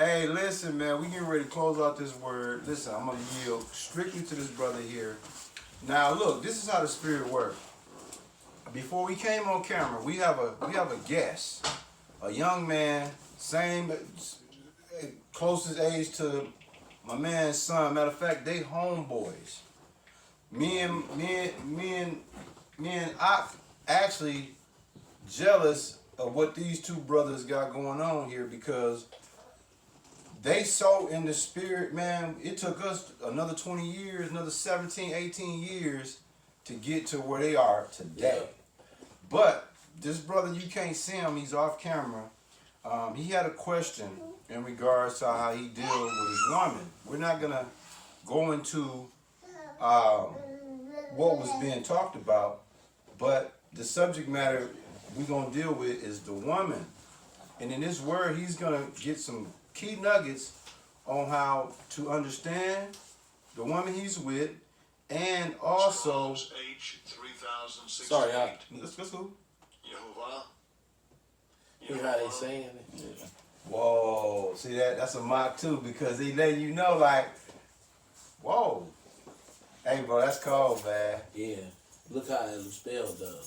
Hey, listen, man, we getting ready to close out this word. Listen, I'm gonna yield strictly to this brother here. Now, look, this is how the spirit works. Before we came on camera, we have a guest, a young man, same closest age to my man's son. Matter of fact, they homeboys. Me and I actually jealous of what these two brothers got going on here because they so in the spirit, man. It took us another 20 years, another 17, 18 years to get to where they are today. Yeah. But this brother, you can't see him. He's off camera. He had a question in regards to how he deals with his woman. We're not going to go into what was being talked about, but the subject matter we're going to deal with is the woman. And in this word, he's going to get some key nuggets on how to understand the woman he's with, and also. Sorry, let's go. Yahawashi. You hear how they saying it? Whoa, see that's a mock too because he letting you know like, whoa, hey bro, that's cold, man. Yeah, look how it was spelled though.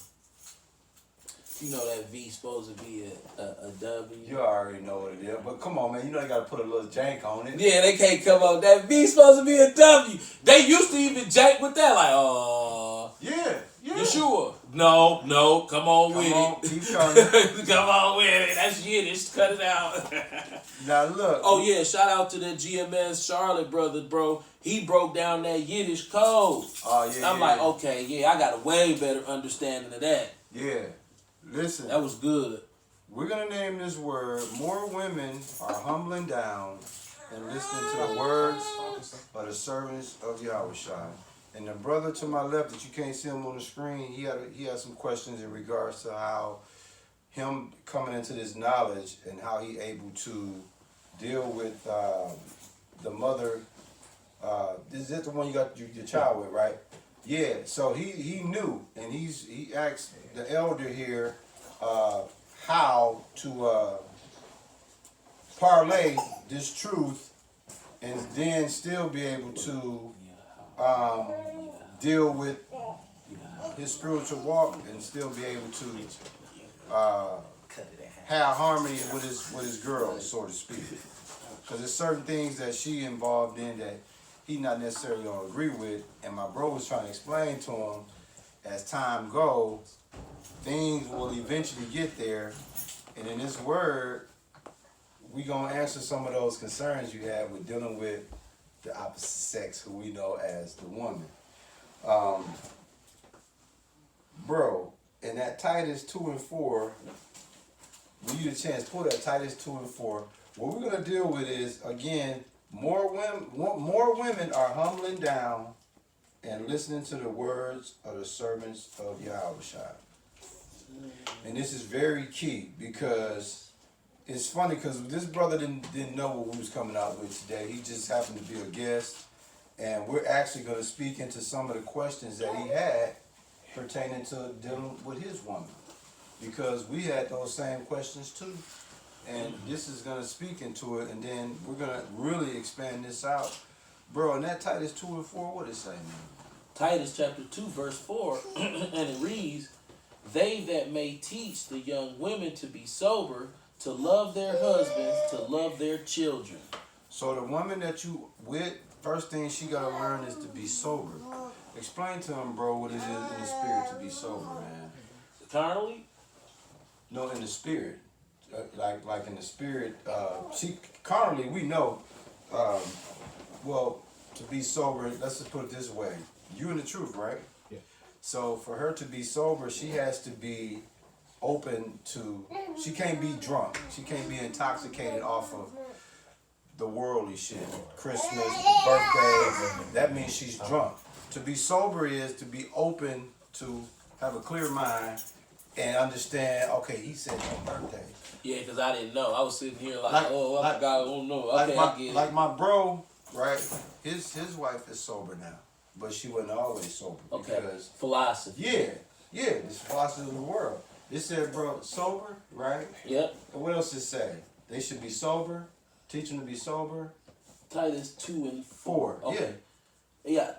You know that V supposed to be a W. You already know what it is, but come on, man. You know they gotta put a little jank on it. Yeah, they can't come up. That V supposed to be a W. They used to even jank with that, like, oh. Yeah. You sure? No, come on with it. Keep coming. Come on with it. That's Yiddish. Cut it out. Now look. Oh yeah, shout out to the GMS Charlotte brother, bro. He broke down that Yiddish code. Oh yeah. I'm like, okay, yeah, I got a way better understanding of that. Yeah. Listen. That was good. We're gonna name this word. More women are humbling down and listening to the words of the servants of Yahawashi. And the brother to my left that you can't see him on the screen, he had some questions in regards to how him coming into this knowledge and how he able to deal with the mother. Is that the one you got your child with, right? Yeah. So he knew, and he asked the elder here how to parlay this truth and then still be able to deal with his spiritual walk and still be able to have harmony with his girl, so to speak. Because there's certain things that she involved in that he not necessarily gonna agree with, and my bro was trying to explain to him as time goes, things will eventually get there, and in this word, we gonna answer some of those concerns you have with dealing with the opposite sex, who we know as the woman. Bro, in that Titus 2 and 4, when you get a chance, pull that Titus 2 and 4. What we're gonna deal with is, again, more women are humbling down and listening to the words of the servants of Yahawashi. And this is very key because it's funny because this brother didn't know what we was coming out with today. He just happened to be a guest, and we're actually going to speak into some of the questions that he had pertaining to dealing with his woman, because we had those same questions too. And this is going to speak into it, and then we're going to really expand this out. Bro, in that Titus 2 and 4, what it say, man? Titus chapter 2, verse 4, and it reads, "They that may teach the young women to be sober, to love their husbands, to love their children." So the woman that you with, first thing she got to learn is to be sober. Explain to him, bro, what it is in the spirit to be sober, man. Carnally? No, in the spirit. Like in the spirit, carnally, we know, well, to be sober, let's just put it this way. You in the truth, right? Yeah. So for her to be sober, she has to be open to, she can't be drunk. She can't be intoxicated off of the worldly shit. Christmas, birthdays, that means she's drunk. To be sober is to be open to have a clear mind and understand, okay, he said no birthday. Yeah, because I didn't know. I was sitting here like I forgot, I don't know. Okay, I get it. Like my bro, right? His wife is sober now, but she wasn't always sober. Okay, because, philosophy. Yeah, this philosophy of the world. It said, bro, sober, right? Yep. And what else it say? They should be sober, Teach them to be sober. Titus 2 and 4. Okay. Yeah.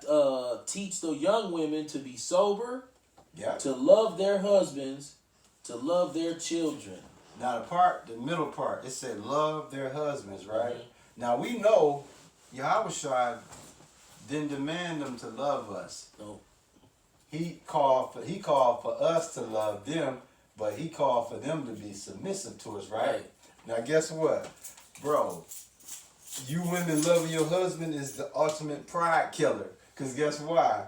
Teach the young women to be sober, Yeah. to love their husbands, to love their children. Now the middle part, it said love their husbands, right? Mm-hmm. Now we know Yahawashi didn't demand them to love us. No. He called for us to love them, but he called for them to be submissive to us, right? Now guess what? Bro, you women loving your husband is the ultimate pride killer. Cause guess why?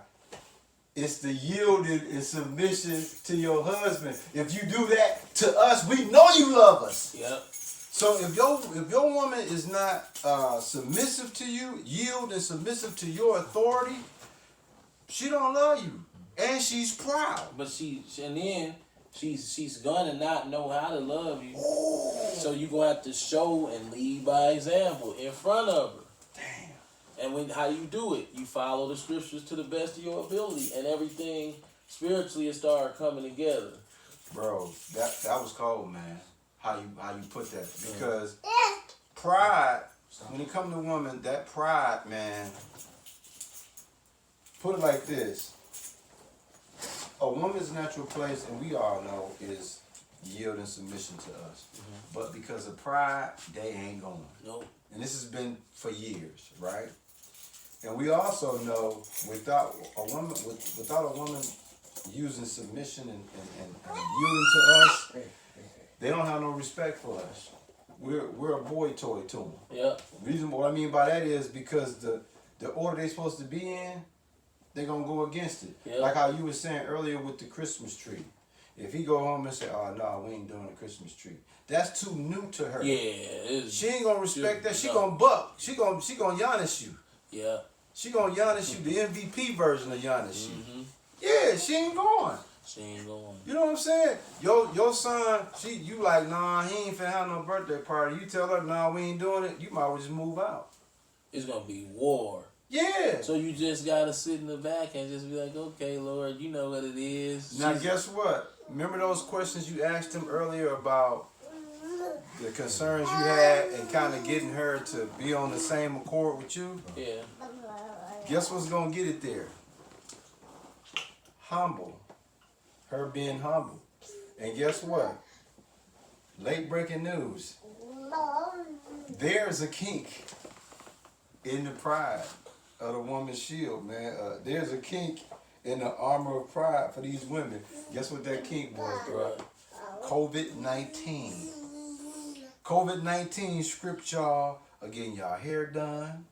It's the yielding and submission to your husband. If you do that to us, we know you love us. Yep. So if your woman is not submissive to you, yield and submissive to your authority, she don't love you, and she's proud. But she's gonna not know how to love you. Ooh. So you're gonna have to show and lead by example in front of her. Damn. And how you do it, you follow the scriptures to the best of your ability, and everything spiritually will start coming together. Bro, that was cold, man. How you put that? Because pride, when it comes to woman, that pride, man. Put it like this: a woman's natural place, and we all know, is yield and submission to us. Mm-hmm. But because of pride, they ain't going. Nope. And this has been for years, right? And we also know without a woman using submission and yielding to us, they don't have no respect for us. We're a boy toy to them. Yep. Reason what I mean by that is because the order they're supposed to be in, they're gonna go against it. Yep. Like how you were saying earlier with the Christmas tree. If he go home and say, "Oh no, we ain't doing the Christmas tree," that's too new to her. Yeah. She ain't gonna respect that. She no. gonna buck. She gonna Giannis you. Yeah. She gonna Giannis you, the MVP version of Giannis you. Mm-hmm. Yeah, she ain't going. She ain't going. You know what I'm saying? Your son, you like, nah, he ain't finna have no birthday party. You tell her, nah, we ain't doing it. You might as well just move out. It's gonna be war. Yeah. So you just gotta sit in the back and just be like, okay, Lord, you know what it is. Now guess what? Remember those questions you asked him earlier about the concerns you had and kind of getting her to be on the same accord with you? Yeah. Guess what's gonna get it there? Humble. Her being humble. And guess what? Late breaking news. There's a kink in the pride of the woman's shield, man. There's a kink in the armor of pride for these women. Guess what that kink was, bro? COVID-19. COVID-19 script y'all of getting y'all hair done,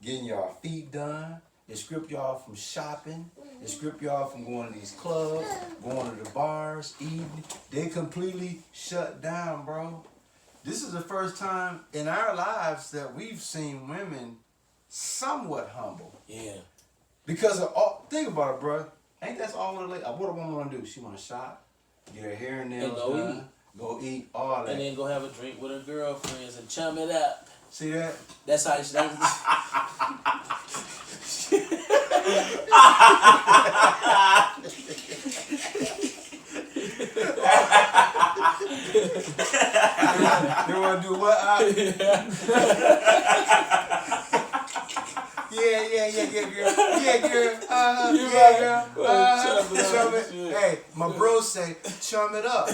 getting y'all feet done. It script y'all from shopping. It script y'all from going to these clubs, going to the bars, eating. They completely shut down, bro. This is the first time in our lives that we've seen women somewhat humble. Yeah. Because of all, think about it, bro. Ain't that's all what a woman want to do? She want to shop, get her hair and nails done, go eat, all that. And then go have a drink with her girlfriends and chum it up. See that? That's how she does. You want to do what? Yeah, girl. Yeah, girl. Yeah, girl. Hey, my bro say, chum it up.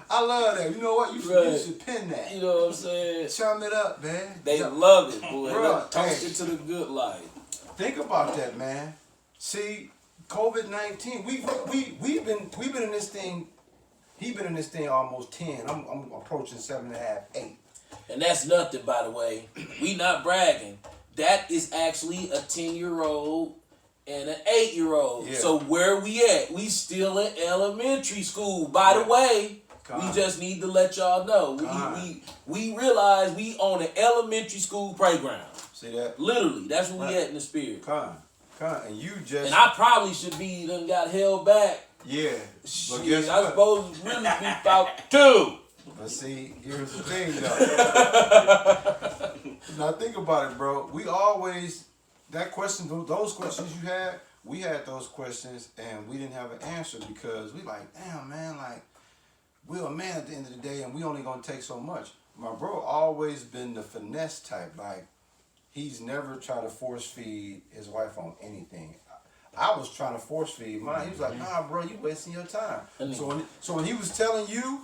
I love that. You know what? You should pin that. You know what I'm saying? Chum it up, man. They love it, boy. Bro, Toast it to the good life. Think about that, man. See, COVID-19. We've been in this thing. He been in this thing almost 10. I'm approaching 7.5, 8. And that's nothing, by the way. We not bragging. That is actually a 10-year-old and an 8-year-old. Yeah. So where we at? We still in elementary school. By the way, we just need to let y'all know. We realize we on an elementary school playground. See that? Literally, that's where we at in the spirit. And you just. And I probably should be done got held back. Yeah. Shit, guess I what? supposed to really be about 2. But see, here's the thing, though. Now think about it, bro. We always those questions you had, we had those questions, and we didn't have an answer because we like, damn, man, like we're a man at the end of the day, and we only gonna take so much. my bro always been the finesse type. Like, he's never tried to force feed his wife on anything. I was trying to force feed mine. He was like, nah, bro, you wasting your time. So when he was telling you,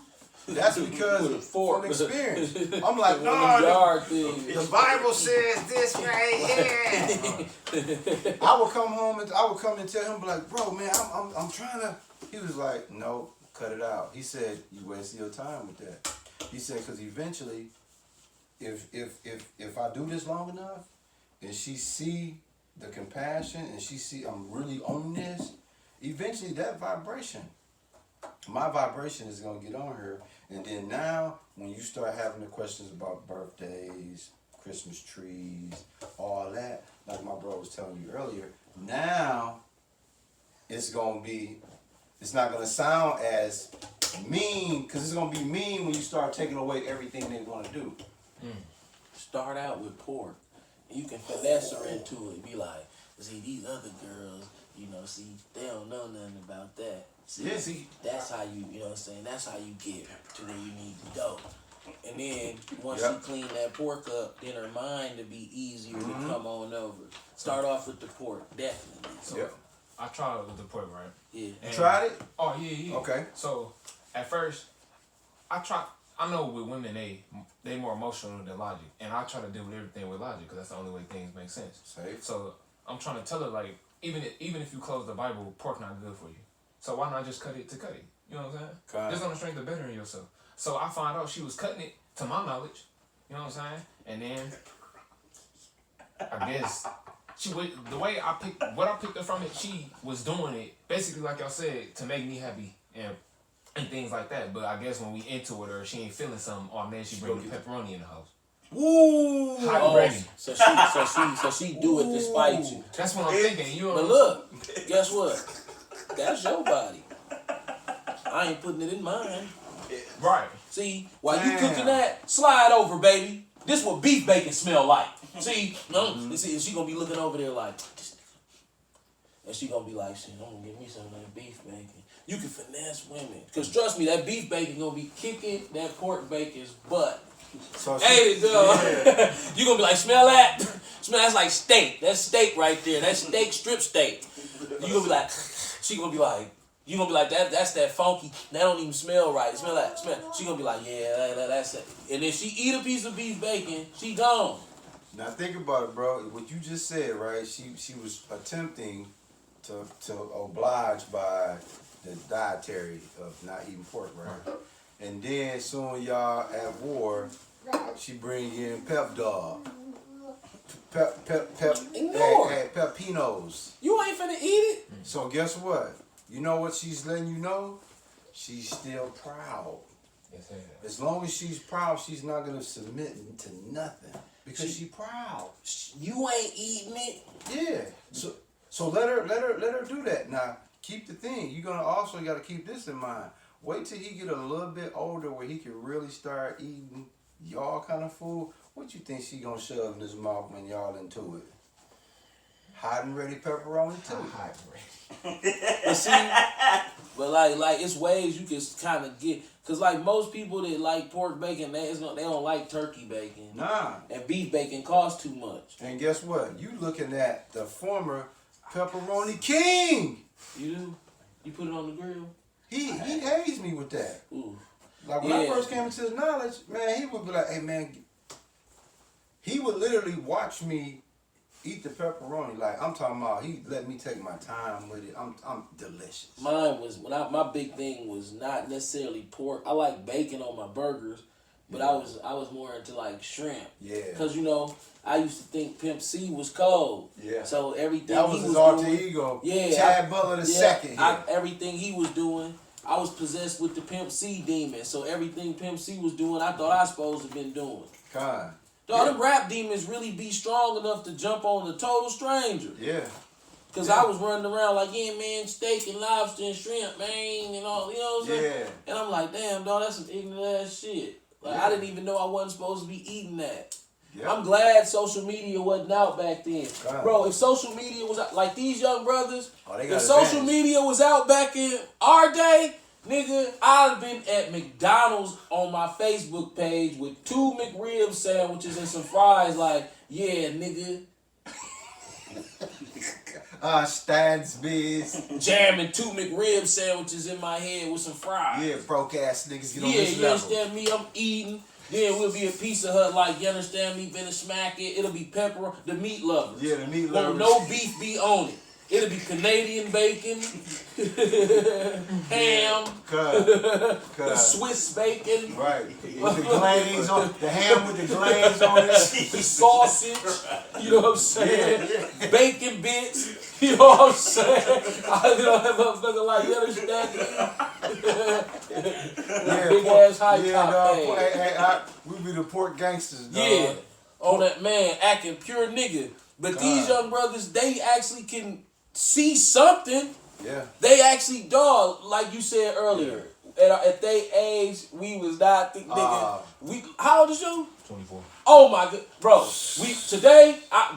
that's because from experience. I'm like, no, the Bible says this right here. I would come home and tell him, like, bro, man, I'm trying to. He was like, no, cut it out. He said, you wasting your time with that. He said, because eventually, if I do this long enough, and she see the compassion, and she see I'm really on this, eventually that vibration, my vibration is gonna get on her. And then now, when you start having the questions about birthdays, Christmas trees, all that, like my bro was telling you earlier, now it's not gonna sound as mean, because it's gonna be mean when you start taking away everything they want to do. Start out with pork. You can finesse her into it. Be like, see, these other girls, they don't know nothing about that. See, that's how you know what I'm saying? That's how you get to where you need to go. And then once you clean that pork up, then her mind to be easier to come on over. Start off with the pork, definitely. So I tried it with the pork, right? Yeah. You tried it? Oh yeah. Okay. So at first, I know with women they more emotional than logic, and I try to deal with everything with logic because that's the only way things make sense. Safe. So I'm trying to tell her, like, even if you close the Bible, pork not good for you. So why not just cut it to cut it? You know what I'm saying? Just on the strength of bettering yourself. So I found out she was cutting it to my knowledge. You know what I'm saying? And then I guess the way I picked up from it, she was doing it basically like y'all said to make me happy and things like that. But I guess when we into it or she ain't feeling something, or man, she bring the pepperoni in the house. Woo! So she do it to spite you. That's what I'm thinking. But look, guess what? That's your body. I ain't putting it in mine. Right. See, while you cooking that, slide over, baby. This what beef bacon smell like. See, see, she gonna be looking over there like, and she gonna be like, shit, I'm gonna get me some of that beef bacon. You can finesse women, cause trust me, that beef bacon gonna be kicking that pork bacon's butt. So hey, dog. You gonna be like, smell that? Smell that's like steak. That's steak right there. That's steak, strip steak. You gonna be like, she gonna be like, you gonna be like that's that funky. That don't even smell right. Smell that. Smell. She gonna be like, yeah, that's it. And if she eat a piece of beef bacon, she gone. Now think about it, bro. What you just said, right? She was attempting to oblige by the dietary of not eating pork, right? And then soon y'all at war, she bring in Pep Dog. Pepinos. You ain't finna eat it. So guess what? You know what she's letting you know? She's still proud. Yes, as long as she's proud, she's not gonna submit to nothing because she's proud. You ain't eating it. Yeah. So let her do that. Now keep the thing. You're gonna also gotta keep this in mind. Wait till he get a little bit older where he can really start eating y'all kind of food. What you think she gonna shove in his mouth when y'all into it? Hot and ready pepperoni too. Hot and ready. But see, but like it's ways you can kind of get, cause like most people that like pork bacon, they don't like turkey bacon. Nah. And beef bacon costs too much. And guess what? You looking at the former pepperoni king. You do? You put it on the grill? He hazed me with that. Ooh. Like when I first came into his knowledge, man, he would be like, hey man, he would literally watch me eat the pepperoni. Like I'm talking about, he let me take my time with it. I'm delicious. Mine was my big thing was not necessarily pork. I like bacon on my burgers, but I was more into like shrimp. Yeah. Cause I used to think Pimp C was cold. Yeah. So everything that was he his was alter doing, ego. Yeah. Chad Butler II. Everything he was doing, I was possessed with the Pimp C demon. So everything Pimp C was doing, I thought I was supposed to have been doing. God. Dog, them rap demons really be strong enough to jump on a total stranger. Yeah. Cause I was running around like, yeah, man, steak and lobster and shrimp, man, and all, you know what I'm saying? Yeah. And I'm like, damn, dog, that's some ignorant ass shit. Like, I didn't even know I wasn't supposed to be eating that. Yeah. I'm glad social media wasn't out back then. God. Bro, if social media was out, like these young brothers, if social media was out back in our day, Nigga, I've been at McDonald's on my Facebook page with 2 McRib sandwiches and some fries. Like, yeah, nigga. Stansby's. Jamming 2 McRib sandwiches in my head with some fries. Yeah, broke ass niggas get on Yeah, this you level. understand me? I'm eating. Then we'll be a Pizza Hut, like, you understand me? Finna smack it. It'll be pepper, the meat lovers. Yeah, the meat Won't lovers. no beef be on it. It'll be Canadian bacon, ham, Swiss bacon, right? With the glaze on the ham with the glaze on it, the sausage. You know what I'm saying? Yeah. Bacon bits. You know what I'm saying? I that motherfucker like, you understand me? Big ass high top dog. Hey, we be the pork gangsters, dog. Yeah, on that man acting pure nigga. But these young brothers, they actually can see something. Yeah. They actually, dog, like you said earlier, at their age, we was not the nigga. How old is you? 24. Oh my god, bro.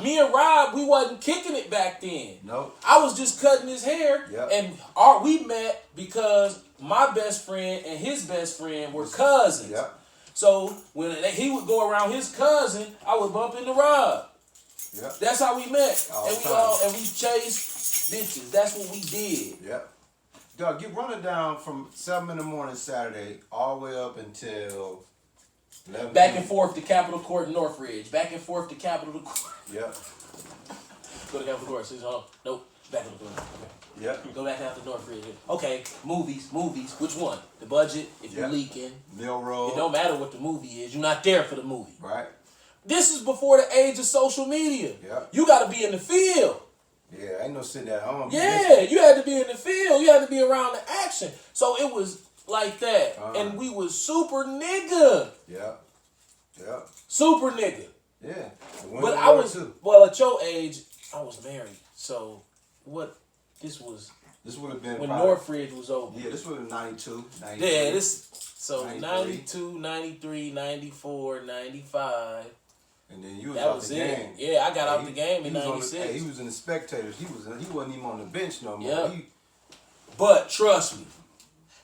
Me and Rob, we wasn't kicking it back then. Nope. I was just cutting his hair, Yep. and we met because my best friend and his best friend were cousins. Yep. So when he would go around his cousin, I would bump into Rob. Yep. That's how we met, All and we chased bitches. That's what we did. Yep. Dog, you running down from 7 in the morning Saturday all the way up until 11. Back and forth to Capitol Court in Northridge. Back and forth to Capitol Court. Yep. Go to Capitol Court. Nope. Back in the court. Okay. Yep. Go back after Northridge. Okay. Movies. Which one? The budget. If you're Yep. leaking. Mill Road. It don't matter what the movie is. You're not there for the movie. Right. This is before the age of social media. Yep. You got to be in the field. Yeah, ain't no sitting at home. Yeah, you had to be in the field. You had to be around the action. So it was like that. And we was super nigga. Yep. Yep. Super nigga. Yeah. But I was, well, at your age, I was married. So this would have been when probably, Northridge was over. Yeah, this would have been 92, 93. Yeah, so 93. 92, 93, 94, 95. And then you was That out was the it. game. Yeah, I got out the game in he was 96. he was in the spectators. He wasn't even on the bench no more. Yep. But trust me,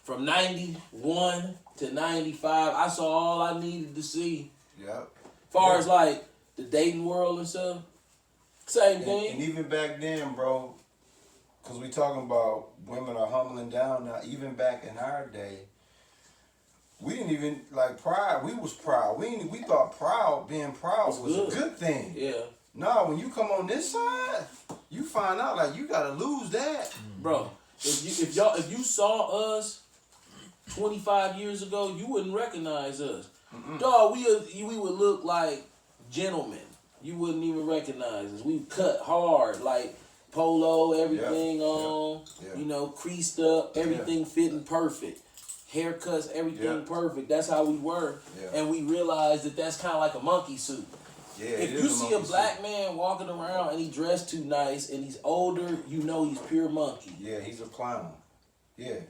from 91 to 95, I saw all I needed to see. Yep. Far as like the dating world and stuff, same thing. And even back then, bro, because we talking about women are humbling down now. Even back in our day, we didn't even like pride. We was proud. We thought being proud was a good thing. Yeah. No, when you come on this side, you find out like you gotta lose that, bro. If you saw us 25 years ago, you wouldn't recognize us. Dog, we would look like gentlemen. You wouldn't even recognize us. We cut hard, like polo, everything on, you know, creased up, everything fitting perfect. Haircuts, everything perfect. That's how we were. Yeah. And we realized that that's kind of like a monkey suit. Yeah, if you see a black man walking around and he dressed too nice and he's older, you know he's pure monkey. Yeah, he's a clown. Yeah.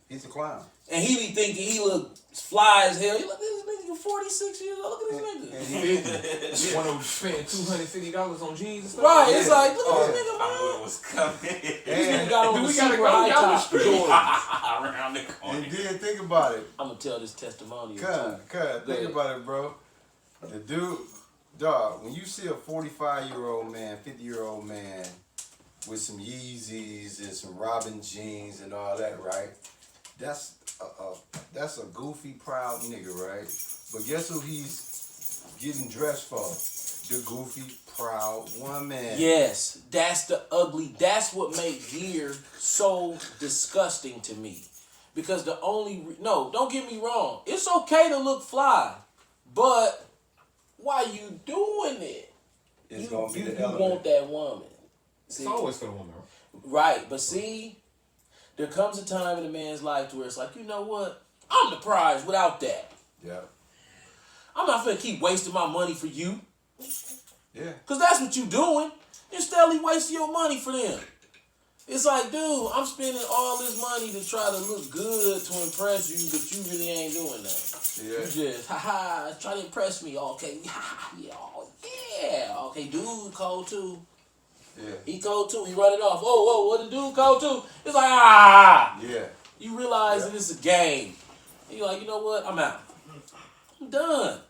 He's a clown. And he be thinking he look fly as hell. You look at this nigga, you 46 years old. Look at this nigga. One of them spent $250 on jeans and stuff. Right, it's like, look at this nigga, man. I knew it was coming. This nigga got on the we gotta super go high down the top street. Jordans. Around the corner. And then think about it. I'm gonna tell this testimonial. Think about it, bro. The dude, dog, when you see a 45-year-old man, 50-year-old man with some Yeezys and some Robin jeans and all that, right? That's a goofy, proud nigga, right? But guess who he's getting dressed for? The goofy, proud woman. Yes, that's that's what made gear so disgusting to me. Because don't get me wrong. It's okay to look fly, but why you doing it? It's gonna be the you element. want that woman. See? It's always for the woman, right? But see, there comes a time in a man's life to where it's like, you know what? I'm the prize without that. Yeah. I'm not finna keep wasting my money for you. Yeah. Because that's what you doing. You're steadily wasting your money for them. It's like, dude, I'm spending all this money to try to look good to impress you, but you really ain't doing that. Yeah. You just, try to impress me. Okay, yeah. Okay, dude cold too. Yeah. He cold too. He run it off. Oh, what the dude cold too? It's like, Yeah. You realize that it's a game. And you're like, you know what? I'm out. I'm done.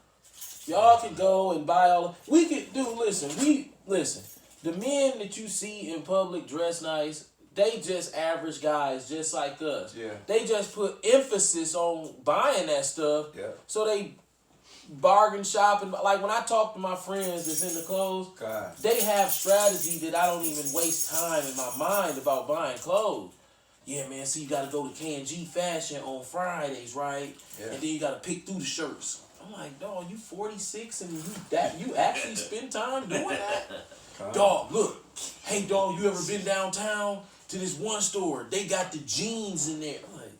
Y'all can go and buy all. We could do. Listen. The men that you see in public dress nice, they just average guys, just like us. Yeah. They just put emphasis on buying that stuff. Yeah. So they bargain shopping. Like when I talk to my friends that's in the clothes, God. they have strategy that I don't even waste time in my mind about buying clothes. Yeah, man, so you got to go to K&G Fashion on Fridays, right? Yeah. And then you got to pick through the shirts. I'm like, dog, you 46 and you actually spend time doing that? Dog, look. Hey, dog, you ever been downtown to this one store? They got the jeans in there. I'm like,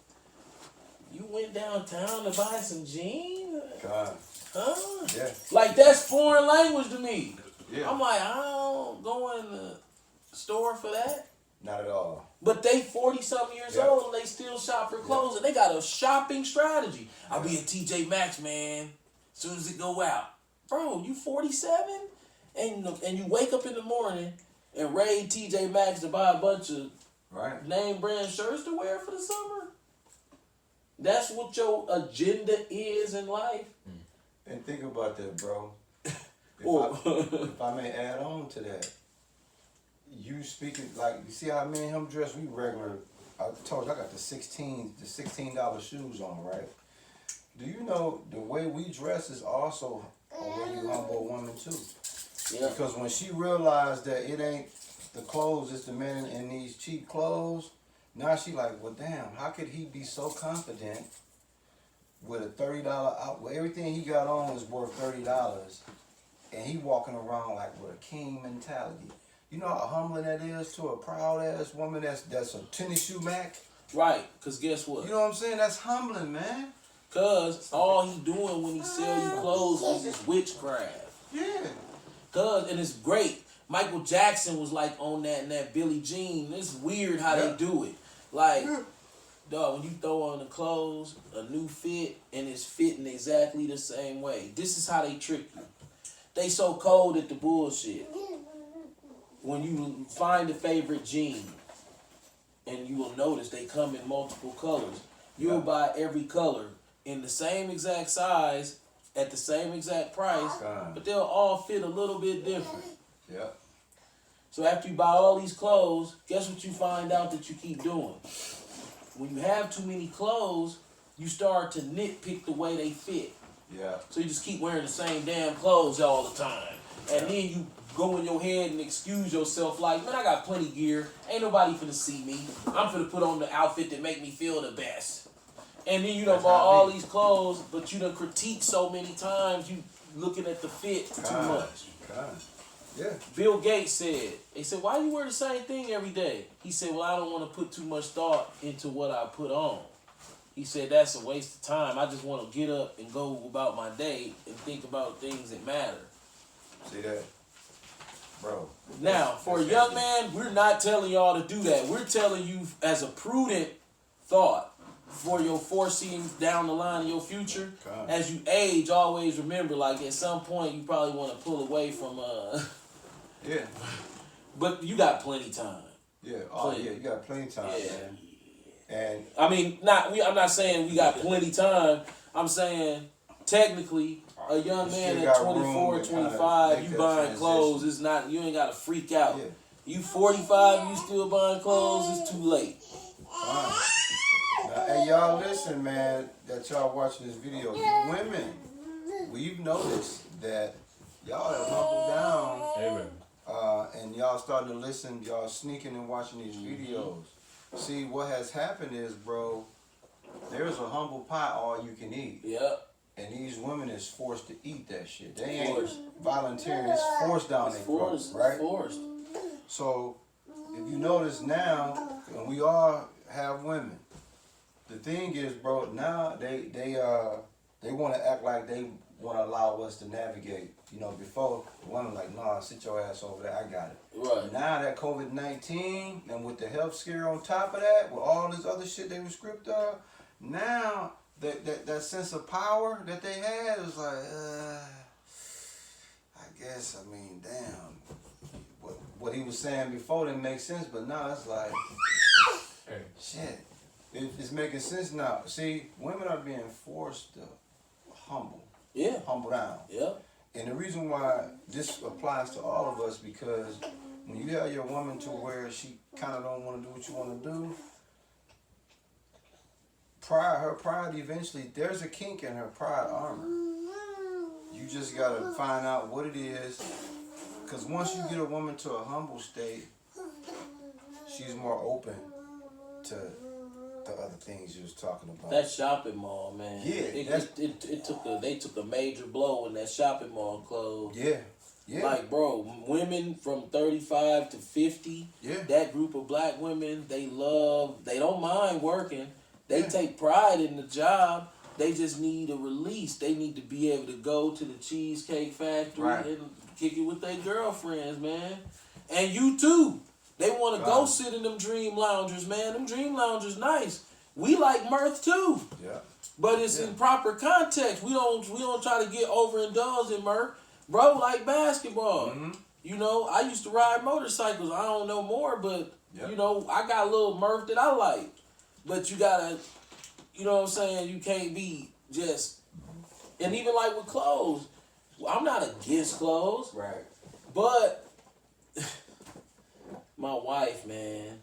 you went downtown to buy some jeans? God. Huh? Yeah. Like, that's foreign language to me. Yeah. I'm like, I don't go in the store for that. Not at all. But they 40-something years old and they still shop for clothes and they got a shopping strategy. I'll be at TJ Maxx, man, as soon as it go out. Bro, you 47 and you wake up in the morning and raid TJ Maxx to buy a bunch of name brand shirts to wear for the summer? That's what your agenda is in life? And think about that, bro. If I may add on to that. You speaking like you see how me and him dress, we regular. I told you I got the $16 shoes on, right? Do you know the way we dress is also a way you humble a woman too? Yeah. Because when she realized that it ain't the clothes, it's the men in these cheap clothes, now she like, well damn, how could he be so confident with a $30 out where everything he got on is worth $30 and he walking around like with a king mentality? You know how humbling that is to a proud ass woman that's a tennis shoe Mac? Right, because guess what? You know what I'm saying? That's humbling, man. Because all he doing when he sell you clothes is this witchcraft. Yeah. And it's great. Michael Jackson was like on that and that Billie Jean. It's weird how they do it. Like, dog, when you throw on the clothes, a new fit, and it's fitting exactly the same way. This is how they trick you. They so cold at the bullshit. When you find a favorite jean, and you will notice they come in multiple colors, you'll buy every color in the same exact size at the same exact price, but they'll all fit a little bit different. Yeah. So after you buy all these clothes, guess what you find out that you keep doing? When you have too many clothes, you start to nitpick the way they fit. Yeah. So you just keep wearing the same damn clothes all the time. And then you go in your head and excuse yourself like, man, I got plenty gear. Ain't nobody finna see me. I'm finna put on the outfit that make me feel the best. And then you done bought all these clothes, but you done critiqued so many times, you looking at the fit too much. Yeah. Bill Gates said, they said, why you wear the same thing every day? He said, well, I don't want to put too much thought into what I put on. He said, that's a waste of time. I just want to get up and go about my day and think about things that matter. See that? Bro. Now, for a young man, we're not telling y'all to do that. We're telling you as a prudent thought for your foreseeing down the line in your future. As you age, always remember, like at some point, you probably want to pull away from Yeah. But you got plenty time. Yeah. Oh yeah, you got plenty time, man. And I mean, I'm not saying we got plenty time. I'm saying technically, a young man at 24, 25, you buying clothes, it's not, you ain't got to freak out. Yeah. You 45, you still buying clothes, it's too late. Now, hey, y'all listen, man, that y'all watching this video, you women, we've noticed that y'all have humbled down. Amen. And y'all starting to listen, y'all sneaking and watching these videos. See, what has happened is, bro, there's a humble pie all you can eat. Yep. And these women is forced to eat that shit. They ain't volunteering. It's forced down their throat, right? Forced. So, if you notice now, and we all have women, the thing is, bro, now they want to act like they want to allow us to navigate. You know, before, the women like, nah, sit your ass over there, I got it. Right. Now that COVID-19, and with the health scare on top of that, with all this other shit they were scripted of, now that sense of power that they had is like, I guess, I mean, damn. What he was saying before didn't make sense, but now it's like, shit. It's making sense now. See, women are being forced to humble down. Yeah. And the reason why this applies to all of us, because when you have your woman to where she kind of don't want to do what you want to do, her pride eventually, there's a kink in her pride armor. You just got to find out what it is. Because once you get a woman to a humble state, she's more open to the other things you was talking about. That shopping mall, man. Yeah, they took a major blow when that shopping mall closed. Yeah. Like, bro, women from 35 to 50, that group of black women, they don't mind working. They take pride in the job. They just need a release. They need to be able to go to the Cheesecake Factory and kick it with their girlfriends, man. And you too. They want to go sit in them dream loungers, man. Them dream loungers nice. We like mirth too. Yeah. But it's in proper context. We don't try to get overindulged in mirth. Bro, like basketball. Mm-hmm. You know, I used to ride motorcycles. I don't know more, but you know, I got a little mirth that I like. But you gotta, you know what I'm saying? You can't be just, and even like with clothes, I'm not against clothes. Right. But my wife, man,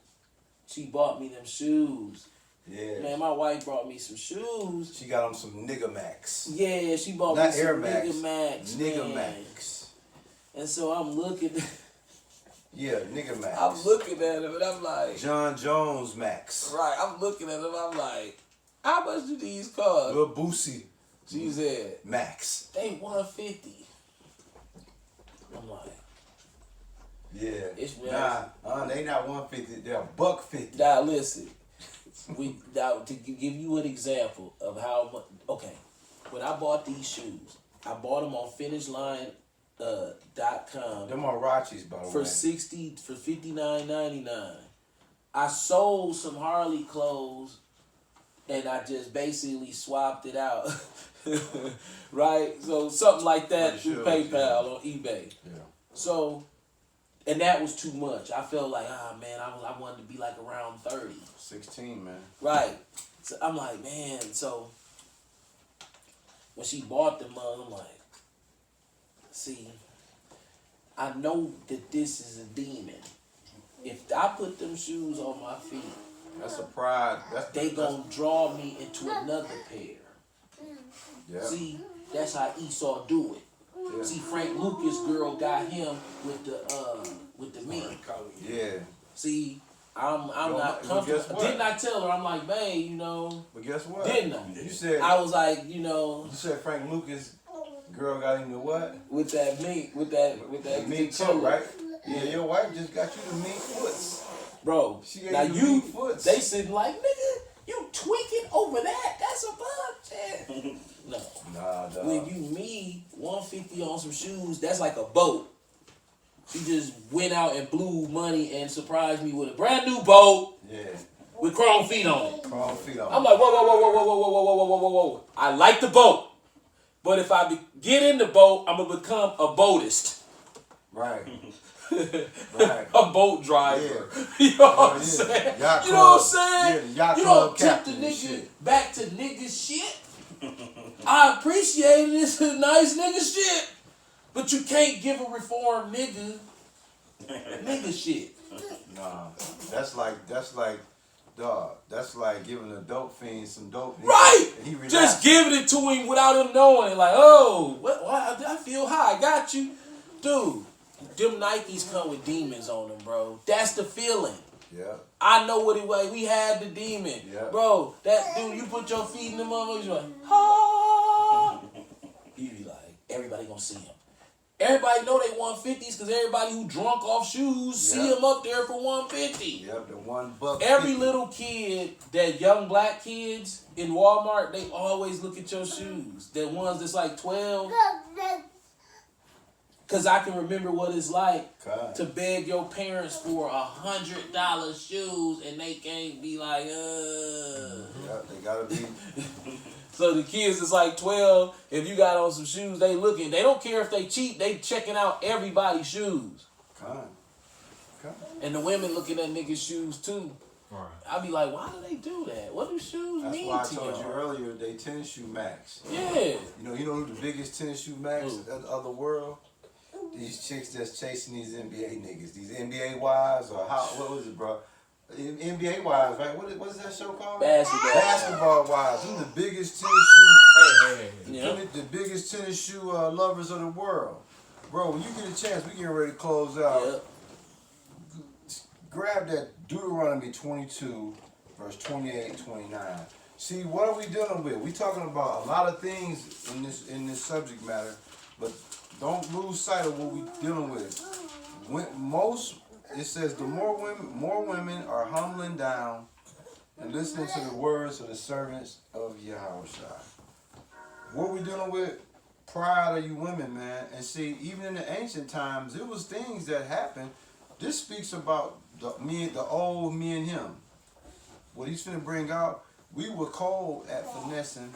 she bought me them shoes. Yeah. Man, my wife brought me some shoes. She got on some nigga Max. Yeah, she bought Not me some Air Max. nigga Max. Nigga man. Max. And so I'm looking. Yeah, nigga Max. I'm looking at him and I'm like, John Jones Max. right, I'm looking at him, I'm like, how much do these cost? Lil Boosie. She said, Max. they $150. I'm like, Yeah. It's they not 150. They're $150. now listen, to give you an example of how much. Okay, when I bought these shoes, I bought them on FinishLine.com. Them are Rachi's, by the way. For $59.99. I sold some Harley clothes, and I just basically swapped it out, right? So something like that through PayPal on eBay. Yeah. So, and that was too much. I felt like, man, I wanted to be like around 30. 16, man. Right. So I'm like, man. So when she bought them, I'm like, see, I know that this is a demon. If I put them shoes on my feet, that's a pride. They gonna draw me into another pair. Yeah. See, that's how Esau do it. Yeah. See, Frank Lucas girl got him with the meat. Yeah. See, I'm not comfortable. Didn't I tell her? I'm like, babe, you know. But guess what? Didn't I? You said I was like, you know. You said Frank Lucas girl got him the what? With that meat, with that meat too, right? Yeah, your wife just got you the meat foots. Bro, she gave now you the meat foots. They sitting like, nigga, you tweaking over that? That's a budget. No. Nah, dog. When you me $150 on some shoes, that's like a boat. She just went out and blew money and surprised me with a brand new boat. Yeah. With chrome feet on it. Chrome feet on it. I'm like, whoa. I like the boat. But if I get in the boat, I'm going to become a boatist. Right. A boat driver. Yeah. You know what I'm saying? Yacht you know what I'm club. saying? Yeah, yacht you club don't tip the captain nigga shit. back to nigga shit. I appreciate it. It's a nice nigga shit. But you can't give a reformed nigga shit. Nah. That's like dog. That's like giving a dope fiend some dope. Right. He just giving it to him without him knowing it. Like, oh, I feel high. I got you. Dude, them Nikes come with demons on them, bro. That's the feeling. Yeah. I know what it was. We had the demon. Yeah. Bro, that dude, you put your feet in the motherfuckers, you're like, ah. You be like, everybody gonna see him. Everybody know they 150s because everybody who drunk off shoes see him up there for 150. Yep, the $1. Every little kid, that young black kids in Walmart, they always look at your shoes. The ones that's like 12. Because I can remember what it's like to beg your parents for $100 shoes and they can't be like, Yep, they gotta be. So the kids is like 12. If you got on some shoes, they looking. They don't care if they cheap. They checking out everybody's shoes. And the women looking at niggas' shoes too. Right. I be like, why do they do that? What do shoes That's mean why I to told you y'all? earlier they tennis shoe max. Yeah. You know who the biggest tennis shoe max Who? of the world? These chicks that's chasing these NBA niggas, these NBA wives or how? What was it, bro? NBA wives, right? What is that show called? Basketball wives. These are the biggest tennis shoe. Hey. Yeah. The biggest tennis shoe lovers of the world, bro. When you get a chance, we getting ready to close out. Yep. Grab that Deuteronomy 22, verse 28, 29. See, what are we dealing with? We talking about a lot of things in this subject matter, but don't lose sight of what we dealing with. It says the more women are humbling down and listening to the words of the servants of Yahawashi. What we dealing with? Pride of you women, man. And see, even in the ancient times, it was things that happened. This speaks about the old me and him. What he's finna bring out, we were cold at finessing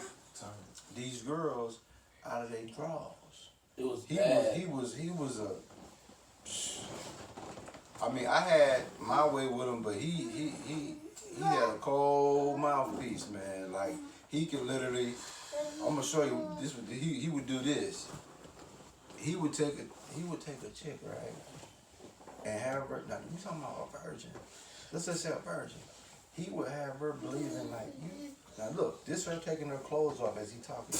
these girls out of their drawers. It was bad. He was a. I mean, I had my way with him, but he had a cold mouthpiece, man. Like he could literally. I'm gonna show you this. He would do this. He would take a chick, right, and have her. Now you talking about a virgin? Let's just say a virgin. He would have her believing like you. Now look, this her taking her clothes off as he talking.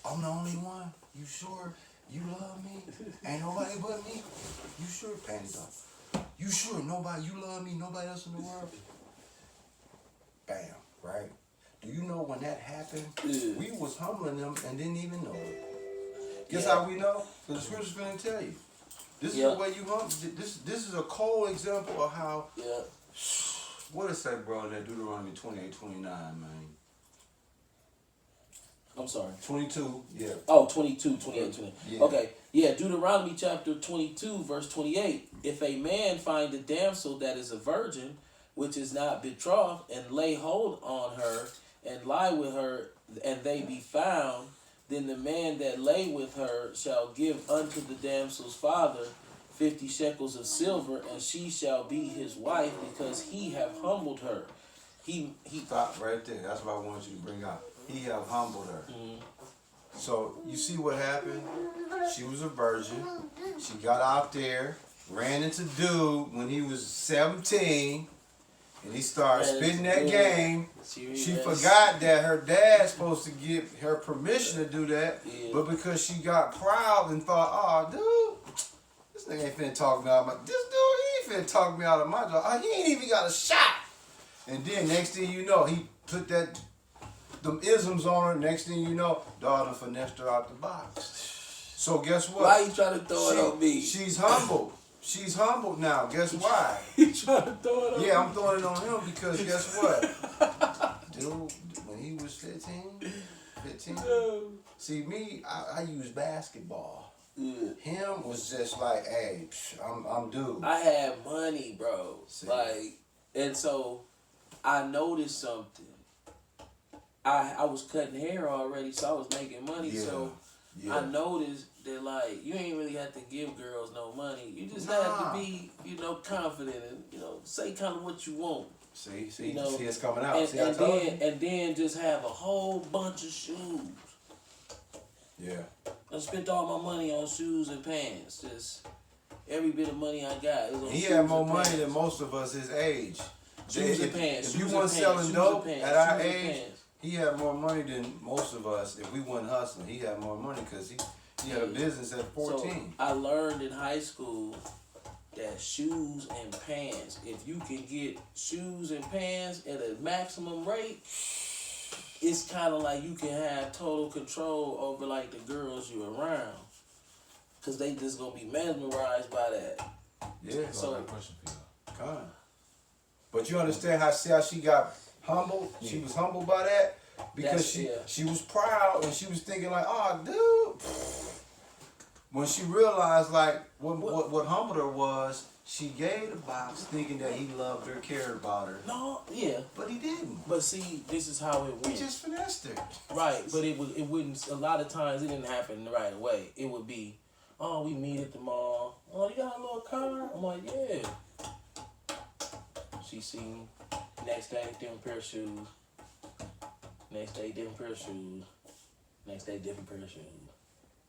I'm the only one. You sure? You love me? Ain't nobody but me? You sure? Panties off. You sure? Nobody? You love me? Nobody else in the world? Bam. Right? Do you know when that happened? We was humbling them and didn't even know it. Guess how we know? Because the scripture's going to tell you. This is the way you humble. This is a cold example of how. Yeah. What does it say, bro, in that Deuteronomy 28, 29, man? I'm sorry. 22, yeah. Oh, 22, 28, 20. Yeah. Okay. Yeah, Deuteronomy chapter 22, verse 28. If a man find a damsel that is a virgin, which is not betrothed, and lay hold on her, and lie with her, and they be found, then the man that lay with her shall give unto the damsel's father 50 shekels of silver, and she shall be his wife, because he have humbled her. He Stop right there. That's what I want you to bring out. He have humbled her. Mm-hmm. So you see what happened? She was a virgin. She got out there, ran into dude when he was 17, and he started spitting that game. She forgot that her dad's supposed to give her permission to do that, but because she got proud and thought, oh, dude, this nigga ain't finna talk me out of my. This dude, he ain't finna talk me out of my job. Oh, he ain't even got a shot. And then next thing you know, he put them isms on her. Next thing you know, daughter finessed her out the box. So guess what? Why you trying to throw it on me? She's humbled. She's humbled now. Guess why? You trying to throw it on me? Yeah, I'm throwing it on him because guess what? Dude, when he was 15, see me, I use basketball. Him was just like, hey, I'm dude. I had money, bro. See. Like, and so I noticed something. I was cutting hair already, so I was making money. Yeah. So Yeah. I noticed that, like, you ain't really have to give girls no money. You just have to be, confident and, say kind of what you want. See, you know, see, it's coming out. And, See, I told you. and then just have a whole bunch of shoes. Yeah. I spent all my money on shoes and pants. Just every bit of money I got. Was on He shoes had more and money pants. than most of us his age. Shoes and pants. If you shoes weren't and selling pants, dope shoes and at pants, our shoes and age, pants. he had more money than most of us. If we wasn't hustling, he had more money because he had a business at 14. So I learned in high school that shoes and pants, if you can get shoes and pants at a maximum rate, it's kind of like you can have total control over like the girls you around, cause they just gonna be mesmerized by that. Yeah. So I got a question for you. Kind. But you understand how she got humbled? Yeah. She was humbled by that because she was proud and she was thinking like, oh, dude. When she realized like what humbled her was, she gave the box thinking that he loved her, cared about her. No, yeah, but he didn't. But see, this is how it went. He just finessed her. Right, but it wouldn't. A lot of times it didn't happen right away. It would be, oh, we meet at the mall. Oh, you got a little car? I'm like, yeah. She seen, Next day, different pair of shoes. Next day, different pair of shoes. Next day, different pair of shoes.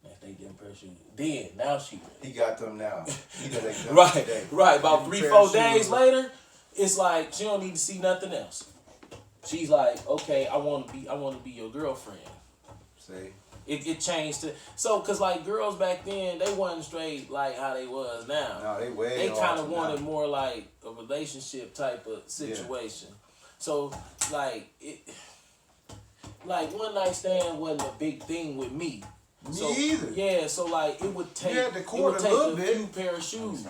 Next day, different pair of shoes. Then, now she ready. He got them now. He got them Right, today. right. About Different 3, pair of 4 days shoes. later, it's like she don't need to see nothing else. She's like, okay, I want to be your girlfriend. See? It changed to cause like girls back then they wasn't straight like how they was now. No, They kind of now. wanted more like a relationship type of situation. So like one night stand wasn't a big thing with me. Me either. Yeah, so like it would take had to court a little bit. few pair of shoes.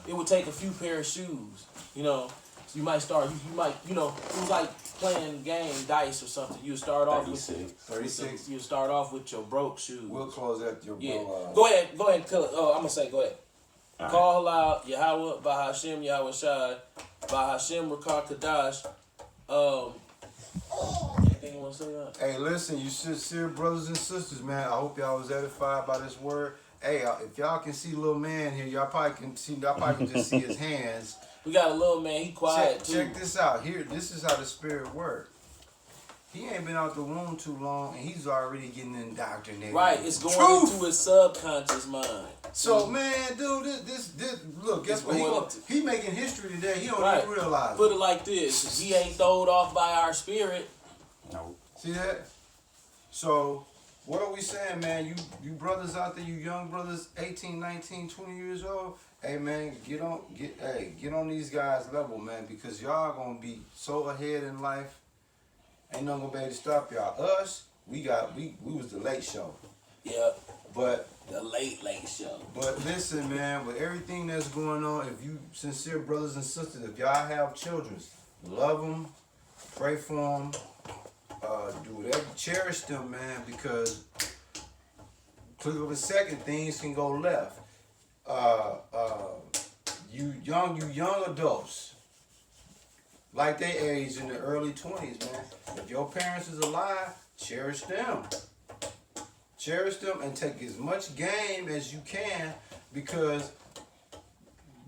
It would take a few pair of shoes. You know, so you might start. You might. You know, it was like playing game dice or something. You start off with 36. You start off with your broke shoes. We'll close at your Yeah. bro. Go ahead. Oh, I'm gonna say, go ahead. All Call halal Yahweh Bahashem Yahawashi Bahashem Rakar Kadash. Anything you want to say? Hey, listen, you sincere brothers and sisters, man. I hope y'all was edified by this word. Hey, if y'all can see little man here, y'all probably can just see his hands. We got a little man. He quiet too. Check this out. Here, this is how the spirit works. He ain't been out the womb too long, and he's already getting indoctrinated. Right, it's going Truth. into his subconscious mind. So, man, dude, this look, guess It's what? He making history today. He don't Right. even realize Put it. it like this: he ain't throwed off by our spirit. No. See that? So, what are we saying, man? You brothers out there, you young brothers, 18, 19, 20 years old, hey, man, get on these guys' level, man, because y'all gonna be so ahead in life. Ain't nothing gonna be able to stop y'all. Us, we was the late show. Yeah, But the late show. But listen, man, with everything that's going on, if you sincere brothers and sisters, if y'all have children, love them, pray for them, do whatever, cherish them, man, because click of a second, things can go left. You young adults, like they age in the early 20s, man. If your parents is alive, cherish them. Cherish them and take as much game as you can, because,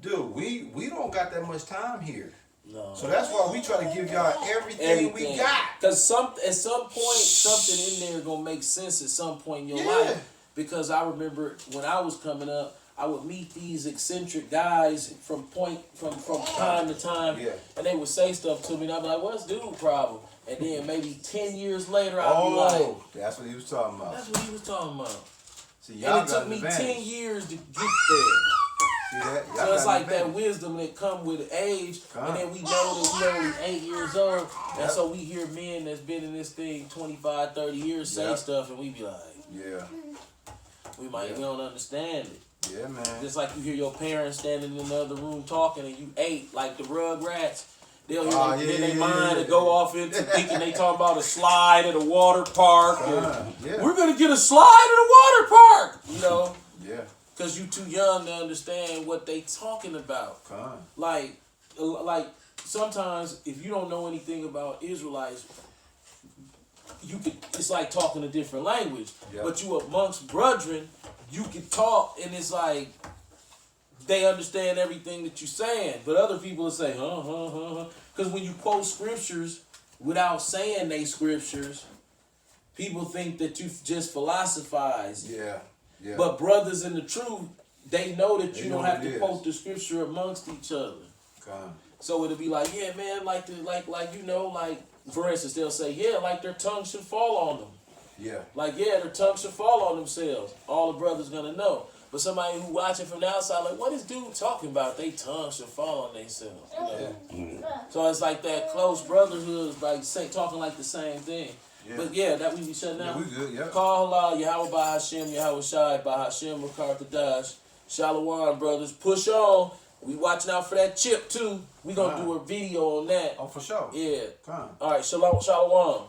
dude, we don't got that much time here. No. So that's why we try to give y'all everything we got. Because at some point, something in there gonna make sense at some point in your Yeah. life. Because I remember when I was coming up, I would meet these eccentric guys from time to time, Yeah. and they would say stuff to me, and I'd be like, "What's dude problem?" And then maybe 10 years later, I'd be like, that's what he was talking about. "That's what he was talking about." See, y'all And it got took an me advantage. 10 years to get there. See that? Y'all So it's got like an that advantage. wisdom that come with age, Come. and then we know that we're only 8 years old, and Yep. so we hear men that's been in this thing 25, 30 years say Yep. stuff, and we be like, Yeah. we don't understand it. Yeah, man. Just like you hear your parents standing in the other room talking, and you ate like the Rugrats. They'll hear Oh, their yeah, mind yeah. to go off into thinking they talking about a slide at a water park. And, Yeah. we're gonna get a slide at a water park, you know, Yeah. because you too young to understand what they talking about. Come. Like sometimes if you don't know anything about Israelites, it's like talking a different language. Yep. But you amongst brethren, you can talk, and it's like they understand everything that you're saying. But other people will say, because when you quote scriptures without saying they scriptures, people think that you just philosophize. Yeah. Yeah. But brothers in the truth, they know that They you know don't have what it to is. quote the scripture amongst each other. Come. So it'll be like, yeah, man, like for instance, they'll say, yeah, like their tongue should fall on them. Yeah. Like, yeah, their tongue should fall on themselves. All the brothers gonna know. But somebody who watching from the outside, like, what is dude talking about? They tongue should fall on themselves. You know? Yeah. So it's like that close brotherhood, like talking like the same thing. Yeah. But yeah, that we be shutting Yeah, down. we good. Yeah. Call halal Yahweh Bahashem Yahawashi Bahashem Rakar Kadash. Shalom, brothers. Push on. We watching out for that chip too. We gonna do a video on that. Oh, for sure. Yeah. Come. All right. Shalom.